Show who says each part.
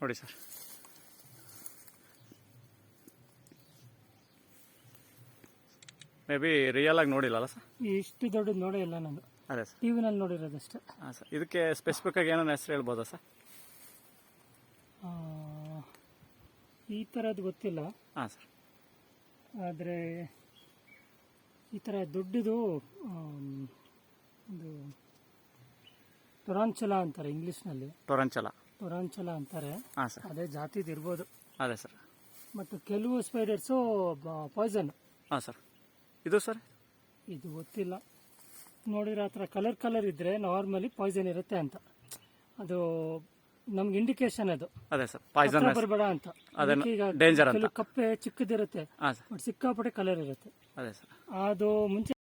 Speaker 1: ನೋಡಿ sir. May be real ಆಗಿ ನೋಡಿಲ್ಲ ಸರ್.
Speaker 2: ಇಷ್ಟು ದೊಡ್ಡದು ನೋಡೇ ಇಲ್ಲ ನಾನು,
Speaker 1: ಅದೇ ಸರ್.
Speaker 2: ಟಿವಿನಲ್ಲಿ ನೋಡಿರೋದಷ್ಟೇ.
Speaker 1: ಹಾಂ ಸರ್. ಇದಕ್ಕೆ ಸ್ಪೆಸಿಫಿಕ್ ಆಗಿ ಏನೋ ಹೆಸರು ಹೇಳ್ಬೋದಾ ಸರ್?
Speaker 2: ಈ ಥರದ್ದು ಗೊತ್ತಿಲ್ಲ.
Speaker 1: ಹಾಂ ಸರ್.
Speaker 2: ಆದರೆ ಈ ಥರ ದೊಡ್ಡದು ಒಂದು ಟೊರಾಂಚುಲಾ ಅಂತಾರೆ ಇಂಗ್ಲೀಷ್ನಲ್ಲಿ. ಟೊರಾಂಚುಲಾ ಅಂತಾರೆ.
Speaker 1: ಹಾಂ ಸರ್.
Speaker 2: ಅದೇ ಜಾತಿದು ಇರ್ಬೋದು.
Speaker 1: ಅದೇ ಸರ್.
Speaker 2: ಮತ್ತು ಕೆಲವು ಸ್ಪೈಡರ್ಸು ಪಾಯ್ಸನ್.
Speaker 1: ಹಾಂ ಸರ್. ಇದು ಸರ್?
Speaker 2: ಇದು ಗೊತ್ತಿಲ್ಲ. ನೋಡಿದ್ರೆ ಆ ಥರ ಕಲರ್ ಇದ್ದರೆ ನಾರ್ಮಲಿ ಪಾಯ್ಸನ್ ಇರುತ್ತೆ ಅಂತ, ಅದು ನಮ್ಗೆ ಇಂಡಿಕೇಶನ್. ಅದು
Speaker 1: ಅದೇ ಸರ್, ಪಾಯ್ಸನ್
Speaker 2: ಬರಬೇಡ ಅಂತ.
Speaker 1: ಈಗ ಡೇಂಜರ್ ಅಂತ.
Speaker 2: ಕಪ್ಪೆ ಚಿಕ್ಕದಿರುತ್ತೆ,
Speaker 1: ಹಾಂ ಸರ್.
Speaker 2: ಬಟ್ ಸಿಕ್ಕಾಪಟ್ಟೆ ಕಲರ್ ಇರುತ್ತೆ.
Speaker 1: ಅದೇ ಸರ್.
Speaker 2: ಅದು ಮುಂಚೆ